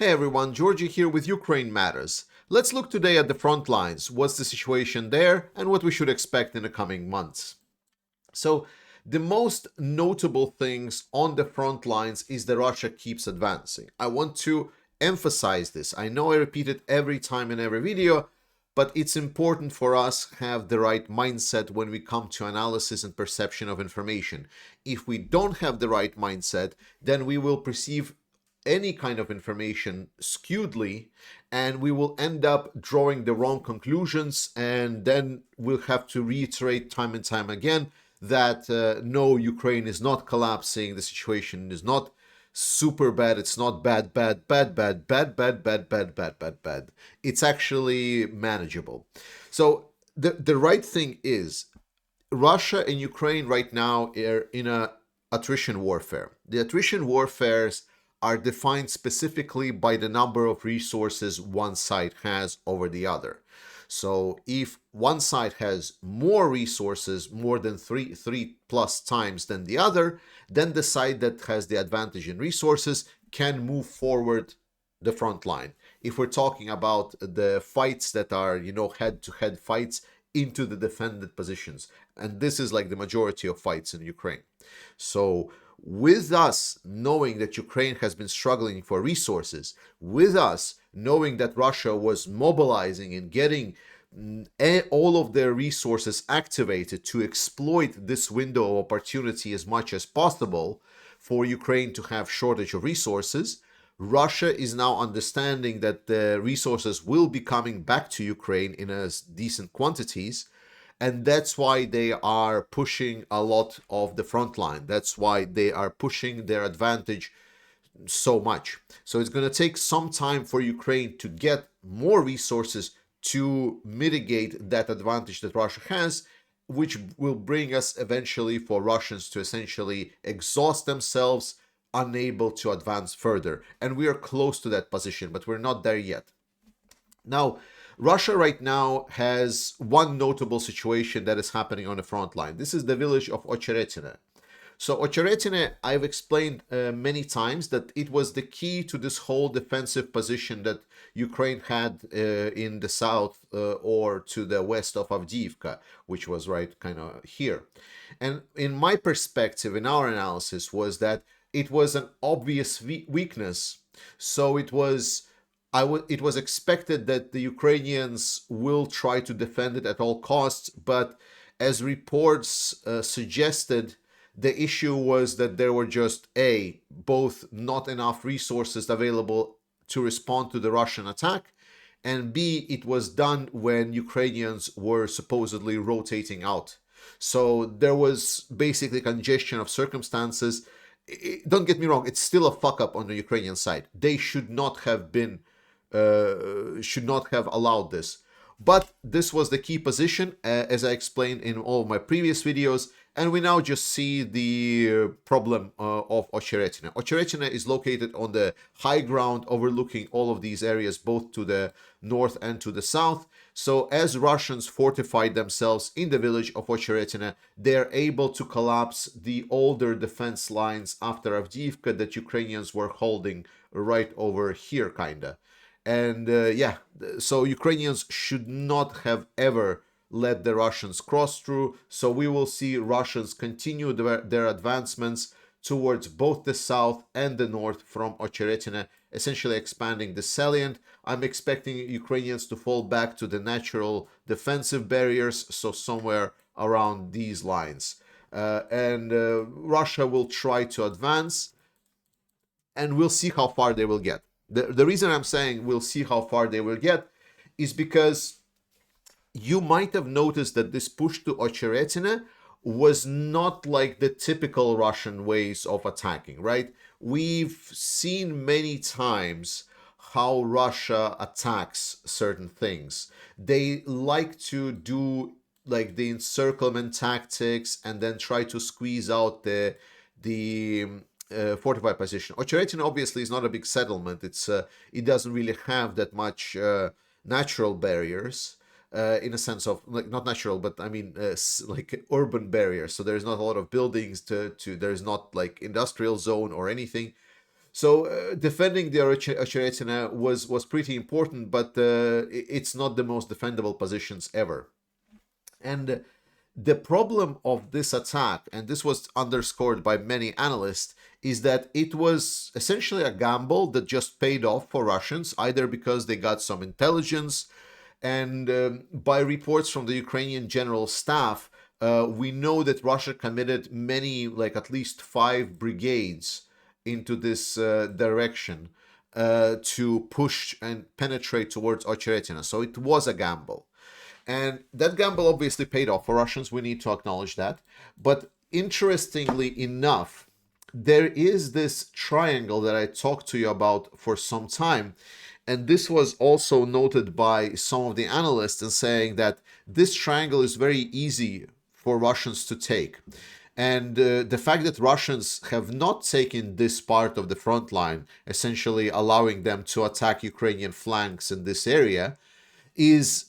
Hey everyone, Georgie here with Ukraine Matters. Let's look today at the front lines, what's the situation there, and what we should expect in the coming months. So, the most notable things on the front lines is that Russia keeps advancing. I want to emphasize this. I know I repeat it every time in every video, but it's important for us to have the right mindset when we come to analysis and perception of information. If we don't have the right mindset, then we will perceive any kind of information skewedly, and we will end up drawing the wrong conclusions, and then we'll have to reiterate time and time again that no, Ukraine is not collapsing, the situation is not super bad, it's not bad, bad, bad, bad, bad, bad, bad, bad, bad, bad, bad. It's actually manageable. So the right thing is Russia and Ukraine right now are in a attrition warfare. The attrition warfares are defined specifically by the number of resources one side has over the other. So if one side has more resources, more than three plus times than the other, then the side that has the advantage in resources can move forward the front line. If we're talking about the fights that are, head-to-head fights into the defended positions, and this is like the majority of fights in Ukraine. So with us knowing that Ukraine has been struggling for resources, with us knowing that Russia was mobilizing and getting all of their resources activated to exploit this window of opportunity as much as possible for Ukraine to have shortage of resources, Russia is now understanding that the resources will be coming back to Ukraine in as decent quantities. And that's why they are pushing a lot of the front line. That's why they are pushing their advantage so much. So it's going to take some time for Ukraine to get more resources to mitigate that advantage that Russia has, which will bring us eventually for Russians to essentially exhaust themselves, unable to advance further. And we are close to that position, but we're not there yet. Now, Russia right now has one notable situation that is happening on the front line. This is the village of Ocheretine. So Ocheretine, I've explained many times that it was the key to this whole defensive position that Ukraine had in the south or to the west of Avdiivka, which was right kind of here. And in my perspective, in our analysis, was that it was an obvious weakness. So it was expected that the Ukrainians will try to defend it at all costs, but as reports suggested, the issue was that there were just both not enough resources available to respond to the Russian attack, and B, it was done when Ukrainians were supposedly rotating out. So there was basically congestion of circumstances. Don't get me wrong, it's still a fuck up on the Ukrainian side. They should not have allowed this. But this was the key position, as I explained in all of my previous videos, and we now just see the problem of Ocheretine. Ocheretine is located on the high ground overlooking all of these areas, both to the north and to the south. So as Russians fortified themselves in the village of Ocheretine, they're able to collapse the older defense lines after Avdiivka that Ukrainians were holding right over here, kinda. And so Ukrainians should not have ever let the Russians cross through. So we will see Russians continue their advancements towards both the south and the north from Ocheretine, essentially expanding the salient. I'm expecting Ukrainians to fall back to the natural defensive barriers, so somewhere around these lines. Russia will try to advance, and we'll see how far they will get. The reason I'm saying we'll see how far they will get is because you might have noticed that this push to Ocheretine was not like the typical Russian ways of attacking, right? We've seen many times how Russia attacks certain things. They like to do like the encirclement tactics and then try to squeeze out the fortified position. Ocheretine obviously is not a big settlement. It doesn't really have that much natural barriers. In a sense of like not natural, but I mean like urban barriers. So there's not a lot of buildings there's not like industrial zone or anything. So defending the Ocheretina was pretty important, but it's not the most defendable positions ever. And the problem of this attack, and this was underscored by many analysts, is that it was essentially a gamble that just paid off for Russians, either because they got some intelligence, and by reports from the Ukrainian general staff, we know that Russia committed many, like at least 5 brigades into this direction to push and penetrate towards Ocheretina. So it was a gamble. And that gamble obviously paid off for Russians. We need to acknowledge that. But interestingly enough, there is this triangle that I talked to you about for some time. And this was also noted by some of the analysts in saying that this triangle is very easy for Russians to take. And the fact that Russians have not taken this part of the front line, essentially allowing them to attack Ukrainian flanks in this area, is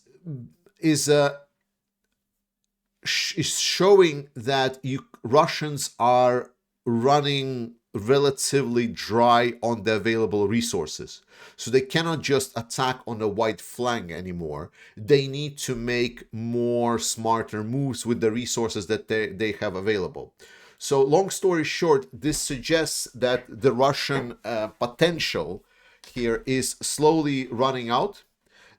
showing that Russians are running relatively dry on the available resources. So they cannot just attack on the white flank anymore. They need to make more smarter moves with the resources that they have available. So long story short, this suggests that the Russian potential here is slowly running out.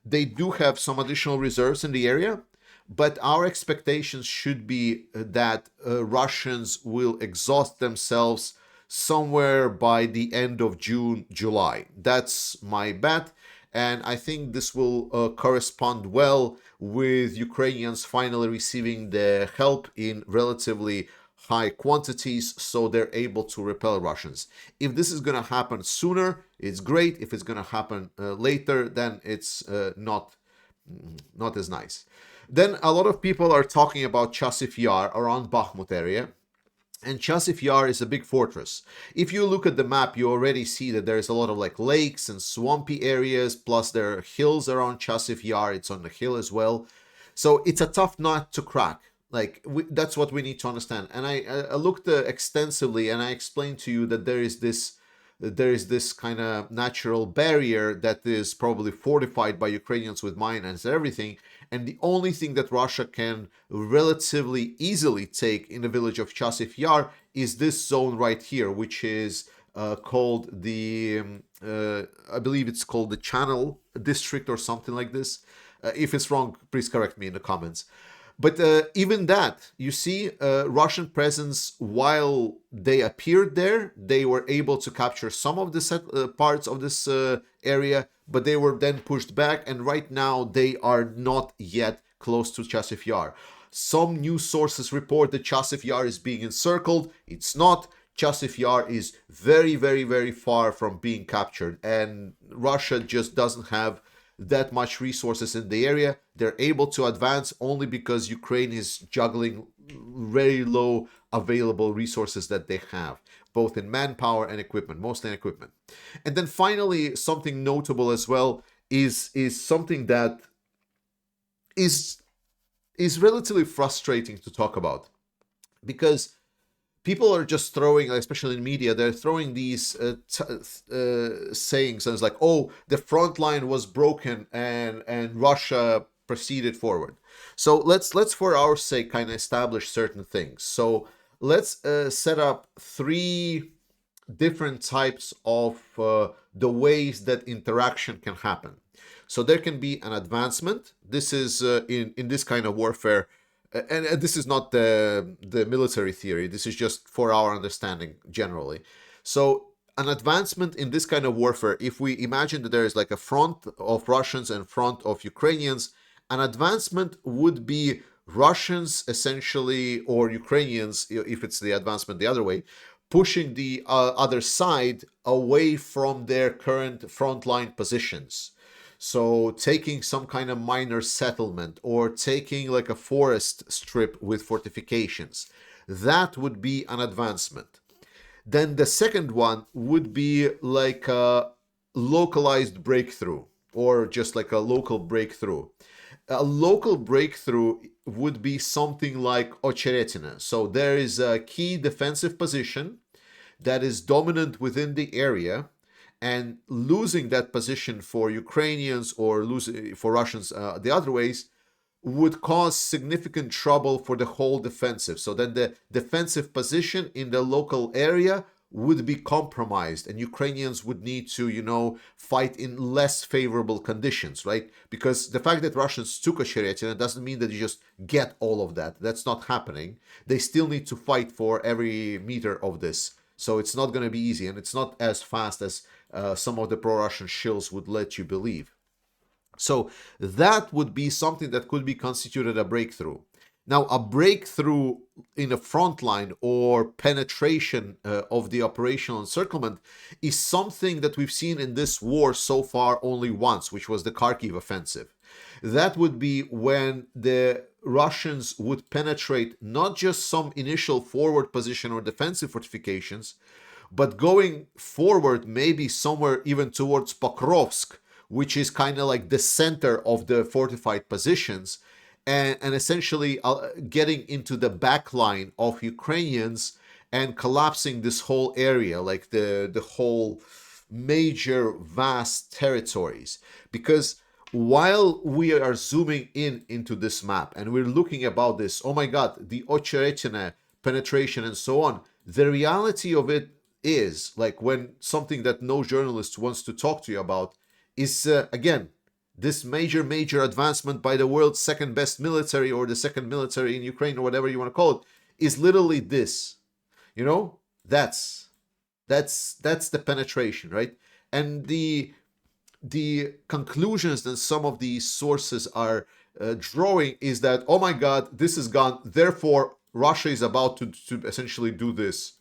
They do have some additional reserves in the area, but our expectations should be that Russians will exhaust themselves somewhere by the end of June, July. That's my bet. And I think this will correspond well with Ukrainians finally receiving the help in relatively high quantities, so they're able to repel Russians. If this is going to happen sooner, it's great. If it's going to happen later, then it's not as nice. Then a lot of people are talking about Chasiv Yar around Bakhmut area. And Chasiv Yar is a big fortress. If you look at the map, you already see that there's a lot of like lakes and swampy areas, plus there are hills around Chasiv Yar. It's on the hill as well. So it's a tough nut to crack. Like, that's what we need to understand. And I looked extensively, and I explained to you that there is this kind of natural barrier that is probably fortified by Ukrainians with mines and everything. And the only thing that Russia can relatively easily take in the village of Chasiv Yar is this zone right here, which is called the, I believe it's called the Channel District or something like this. If it's wrong, please correct me in the comments. But even that, you see, Russian presence, while they appeared there, they were able to capture some of the parts of this area, but they were then pushed back, and right now they are not yet close to Chasiv Yar. Some news sources report that Chasiv Yar is being encircled. It's not. Chasiv Yar is very, very, very far from being captured, and Russia just doesn't have that much resources in the area. They're able to advance only because Ukraine is juggling very low available resources that they have, both in manpower and equipment, mostly in equipment. And then finally, something notable as well is something that is relatively frustrating to talk about, because people are just throwing, especially in media, they're throwing these sayings, and it's like, oh, the front line was broken and Russia proceeded forward. So let's for our sake kind of establish certain things. So let's set up 3 different types of the ways that interaction can happen. So there can be an advancement. This is in this kind of warfare. And this is not the military theory. This is just for our understanding generally. So an advancement in this kind of warfare, if we imagine that there is like a front of Russians and front of Ukrainians, an advancement would be Russians essentially, or Ukrainians, if it's the advancement the other way, pushing the other side away from their current frontline positions. So taking some kind of minor settlement, or taking like a forest strip with fortifications, that would be an advancement. Then the second one would be like a localized breakthrough, or just like a local breakthrough. A local breakthrough would be something like Ocheretina. So there is a key defensive position, that is dominant within the area, and losing that position for Ukrainians or losing for Russians the other ways would cause significant trouble for the whole defensive. So then the defensive position in the local area would be compromised, and Ukrainians would need to, fight in less favorable conditions, right? Because the fact that Russians took Ocheretina doesn't mean that you just get all of that. That's not happening. They still need to fight for every meter of this. So it's not going to be easy, and it's not as fast as some of the pro-Russian shills would let you believe. So that would be something that could be constituted a breakthrough. Now, a breakthrough in a front line or penetration of the operational encirclement is something that we've seen in this war so far only once, which was the Kharkiv offensive. That would be when the Russians would penetrate not just some initial forward position or defensive fortifications, but going forward maybe somewhere even towards Pokrovsk, which is kind of like the center of the fortified positions, and essentially getting into the back line of Ukrainians and collapsing this whole area, like the whole major vast territories. Because while we are zooming into this map and we're looking about this, oh my God, the Ocheretina penetration and so on, the reality of it is, like, when something that no journalist wants to talk to you about is, again, this major advancement by the world's second best military, or the second military in Ukraine, or whatever you want to call it, is literally this. That's the penetration, right? And the conclusions that some of these sources are drawing is that, oh my God, this is gone, therefore Russia is about to essentially do this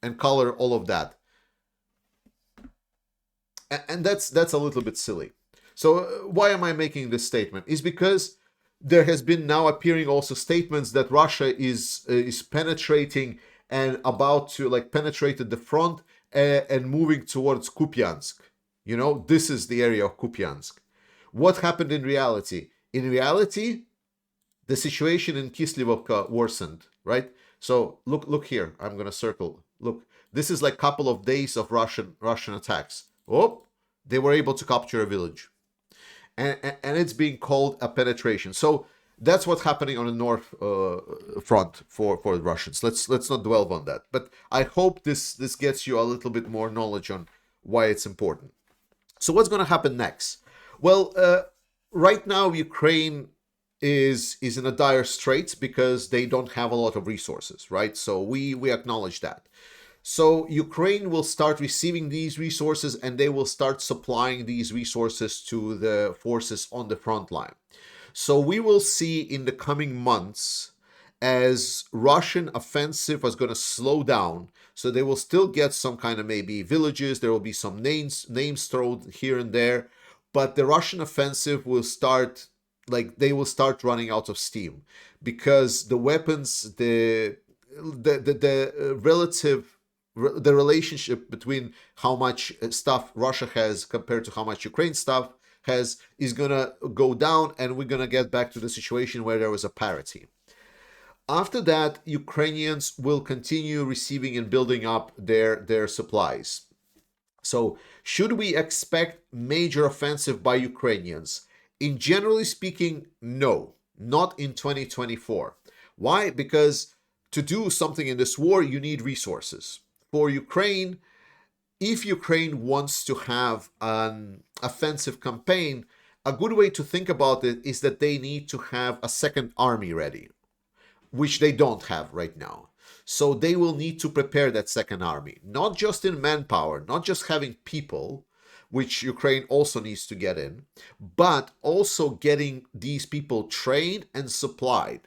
and color all of that. And that's a little bit silly. So why am I making this statement? Is because there has been now appearing also statements that Russia is penetrating and about to penetrate the front and moving towards Kupiansk. This is the area of Kupiansk. What happened in reality? In reality, the situation in Kislevivka worsened, right? So look here. I'm gonna circle. Look, this is like a couple of days of Russian attacks. Oh, they were able to capture a village. And it's being called a penetration. So that's what's happening on the north front for the Russians. Let's not dwell on that. But I hope this gets you a little bit more knowledge on why it's important. So what's going to happen next? Well, right now Ukraine is in a dire straits because they don't have a lot of resources, right? So we acknowledge that. So Ukraine will start receiving these resources, and they will start supplying these resources to the forces on the front line. So we will see in the coming months, as Russian offensive is going to slow down, so they will still get some kind of maybe villages, there will be some names thrown here and there, but the Russian offensive will start, they will start running out of steam, because the weapons, the relationship between how much stuff Russia has compared to how much Ukraine stuff has is gonna go down, and we're gonna get back to the situation where there was a parity. After that, Ukrainians will continue receiving and building up their supplies. So should we expect major offensive by Ukrainians? In generally speaking, no, not in 2024. Why? Because to do something in this war, you need resources. For Ukraine, if Ukraine wants to have an offensive campaign, a good way to think about it is that they need to have a second army ready, which they don't have right now. So they will need to prepare that second army, not just in manpower, not just having people, which Ukraine also needs to get in, but also getting these people trained and supplied.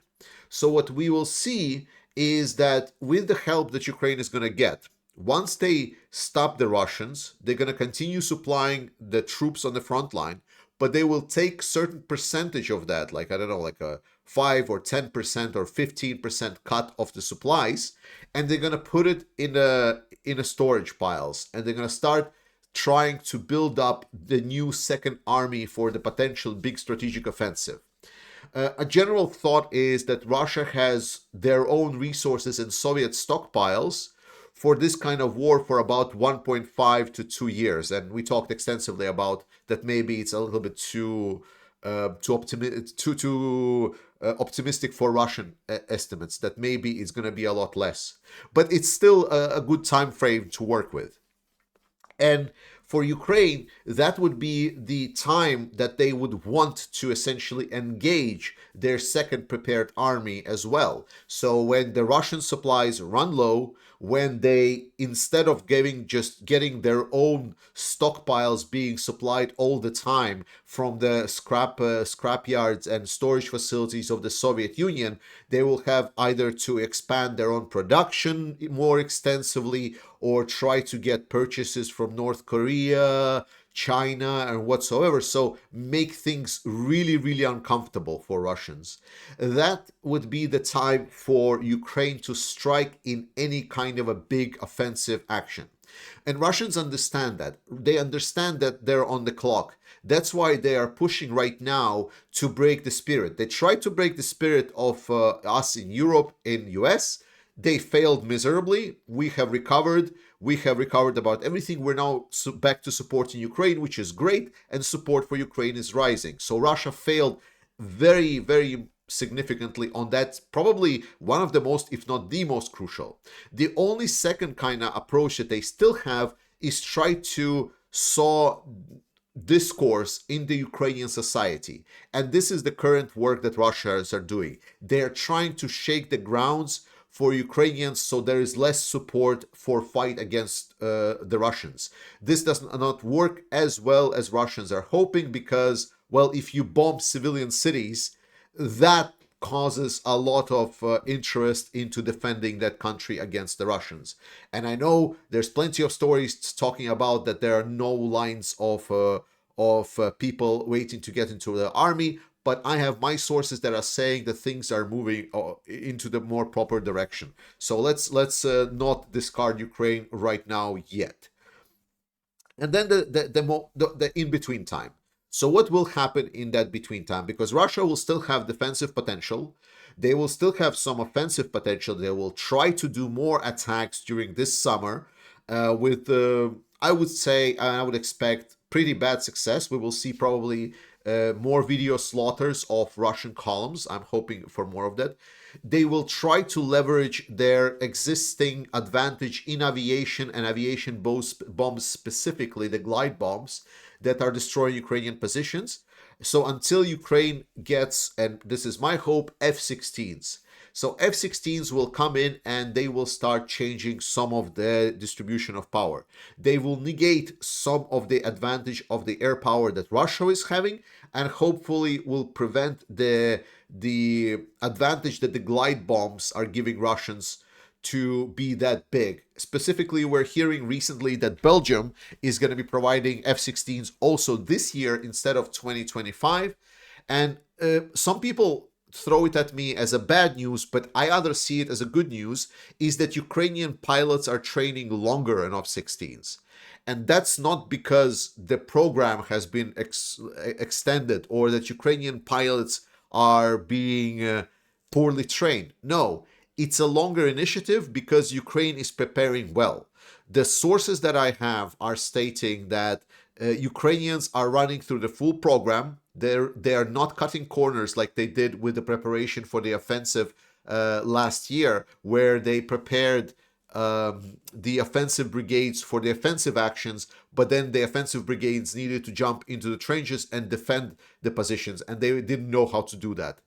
So what we will see is that with the help that Ukraine is going to get, once they stop the Russians, they're going to continue supplying the troops on the front line, but they will take certain percentage of that, like, I don't know, like a 5 or 10% or 15% cut of the supplies, and they're going to put it in a storage piles, and they're going to start trying to build up the new second army for the potential big strategic offensive. A general thought is that Russia has their own resources in Soviet stockpiles for this kind of war for about 1.5 to 2 years. And we talked extensively about that maybe it's a little bit too optimistic for Russian estimates, that maybe it's going to be a lot less. But it's still a good time frame to work with. And for Ukraine, that would be the time that they would want to essentially engage their second prepared army as well. So when the Russian supplies run low, when they, instead of getting their own stockpiles being supplied all the time from the scrap yards and storage facilities of the Soviet Union, they will have either to expand their own production more extensively or try to get purchases from North Korea, China, and whatsoever. So make things really, really uncomfortable for Russians. That would be the time for Ukraine to strike in any kind of a big offensive action. And Russians understand that. They understand that they're on the clock. That's why they are pushing right now to break the spirit. They tried to break the spirit of us in Europe, in US. They failed miserably. We have recovered. We have recovered about everything. We're now back to supporting Ukraine, which is great, and support for Ukraine is rising. So Russia failed very, very significantly on that, probably one of the most, if not the most crucial. The only second kind of approach that they still have is try to sow discourse in the Ukrainian society. And this is the current work that Russians are doing. They're trying to shake the grounds for Ukrainians so there is less support for fight against the Russians. This does not work as well as Russians are hoping because, well, if you bomb civilian cities, that causes a lot of interest into defending that country against the Russians. And I know there's plenty of stories talking about that there are no lines of people waiting to get into the army, but I have my sources that are saying that things are moving into the more proper direction. So let's not discard Ukraine right now yet. And then the in between time. So what will happen in that between time? Because Russia will still have defensive potential. They will still have some offensive potential. They will try to do more attacks during this summer with, I would say, I would expect pretty bad success. We will see probably more video slaughters of Russian columns. I'm hoping for more of that. They will try to leverage their existing advantage in aviation and aviation bombs, specifically the glide bombs that are destroying Ukrainian positions. So until Ukraine gets, and this is my hope, F-16s. So F-16s will come in and they will start changing some of the distribution of power. They will negate some of the advantage of the air power that Russia is having, and hopefully will prevent the advantage that the glide bombs are giving Russians to be that big. Specifically, we're hearing recently that Belgium is going to be providing F-16s also this year instead of 2025. And some people throw it at me as a bad news, but I rather see it as a good news, is that Ukrainian pilots are training longer in F-16s. And that's not because the program has been extended or that Ukrainian pilots are being poorly trained. No, it's a longer initiative because Ukraine is preparing well. The sources that I have are stating that Ukrainians are running through the full program. They are not cutting corners like they did with the preparation for the offensive last year, where they prepared the offensive brigades for the offensive actions, but then the offensive brigades needed to jump into the trenches and defend the positions, and they didn't know how to do that.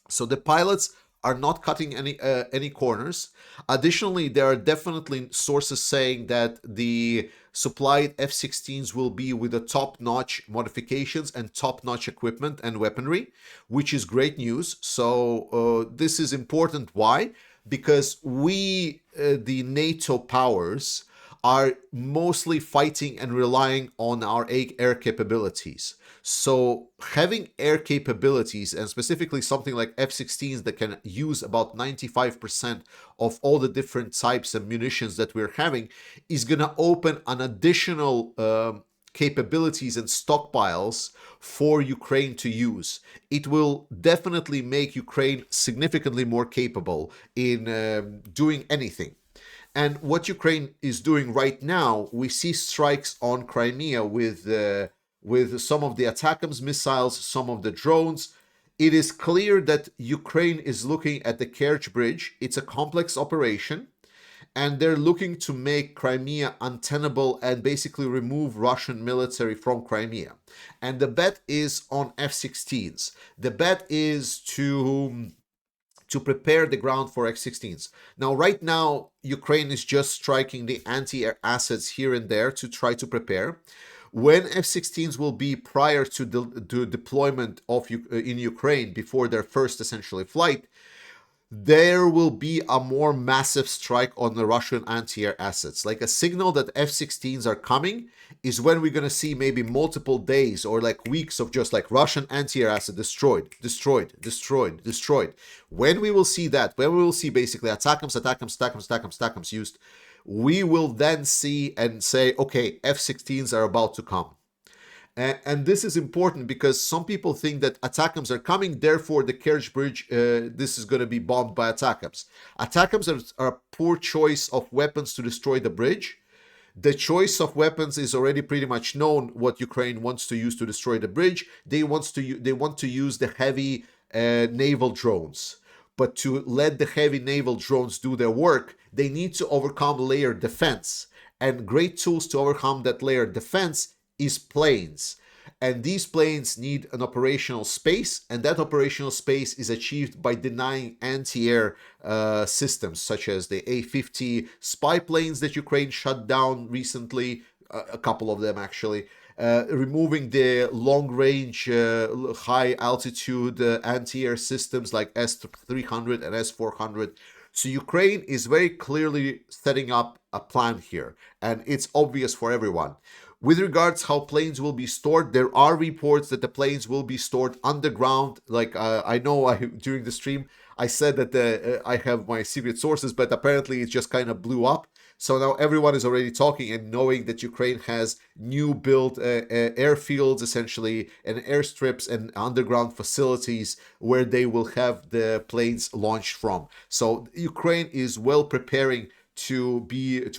So the pilots are not cutting any corners. Additionally, there are definitely sources saying that the supplied F-16s will be with the top-notch modifications and top-notch equipment and weaponry, which is great news. So this is important. Why? Because we, the NATO powers, are mostly fighting and relying on our air capabilities. So having air capabilities, and specifically something like F-16s that can use about 95% of all the different types of munitions that we're having, is going to open an additional capabilities and stockpiles for Ukraine to use. It will definitely make Ukraine significantly more capable in doing anything. And what Ukraine is doing right now, we see strikes on Crimea with some of the ATACMS missiles, some of the drones. It is clear that Ukraine is looking at the Kerch Bridge. It's a complex operation, and they're looking to make Crimea untenable and basically remove Russian military from Crimea. And the bet is on F-16s. The bet is to prepare the ground for F-16s. Now, right now, Ukraine is just striking the anti-air assets here and there to try to prepare. When F-16s will be prior to the deployment of in Ukraine before their first essentially flight, there will be a more massive strike on the Russian anti-air assets. Like a signal that F-16s are coming is when we're going to see maybe multiple days or like weeks of just like Russian anti-air asset destroyed, destroyed, destroyed, destroyed. When we will see that, when we will see basically ATACMS used, we will then see and say, okay, F-16s are about to come. And this is important because some people think that ATACMS are coming, therefore the Kerch Bridge, this is going to be bombed by ATACMS. ATACMS are a poor choice of weapons to destroy the bridge. The choice of weapons is already pretty much known what Ukraine wants to use to destroy the bridge. They want to use the heavy naval drones. But to let the heavy naval drones do their work, they need to overcome layered defense. And great tools to overcome that layered defense is planes. And these planes need an operational space, and that operational space is achieved by denying anti-air systems such as the A-50 spy planes that Ukraine shut down recently, a couple of them actually, removing the long-range, high-altitude anti-air systems like S-300 and S-400. So Ukraine is very clearly setting up a plan here, and it's obvious for everyone. With regards how planes will be stored, there are reports that the planes will be stored underground. Like I know during the stream, I said that I have my secret sources, but apparently it just kind of blew up. So now everyone is already talking and knowing that Ukraine has new built airfields, essentially, and airstrips and underground facilities where they will have the planes launched from. So Ukraine is well preparing to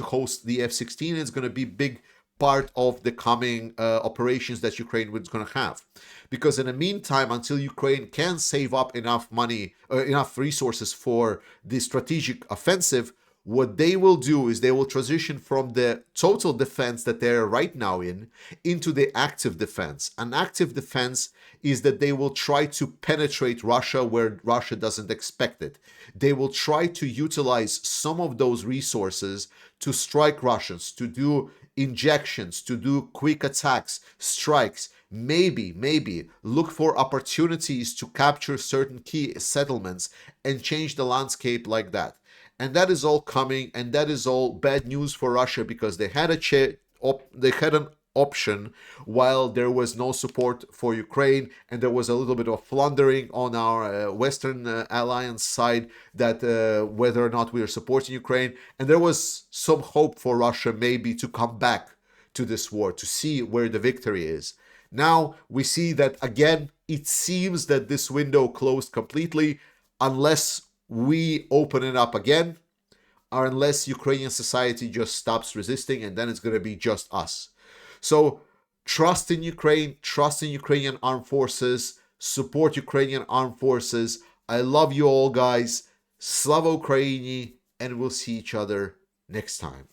host the F-16. It's going to be big part of the coming operations that Ukraine is going to have. Because in the meantime, until Ukraine can save up enough money, enough resources for the strategic offensive, what they will do is they will transition from the total defense that they're right now into the active defense. An active defense is that they will try to penetrate Russia where Russia doesn't expect it. They will try to utilize some of those resources to strike Russians, to do injections, to do quick attacks, strikes, maybe look for opportunities to capture certain key settlements and change the landscape like that. And that is all coming, and that is all bad news for Russia because they had an option while there was no support for Ukraine, and there was a little bit of floundering on our Western alliance side that whether or not we are supporting Ukraine, and there was some hope for Russia maybe to come back to this war to see where the victory is. Now we see that again, it seems that this window closed completely unless we open it up again, or unless Ukrainian society just stops resisting, and then it's going to be just us. So trust in Ukraine, trust in Ukrainian armed forces, support Ukrainian armed forces. I love you all, guys. Slava Ukraini, and we'll see each other next time.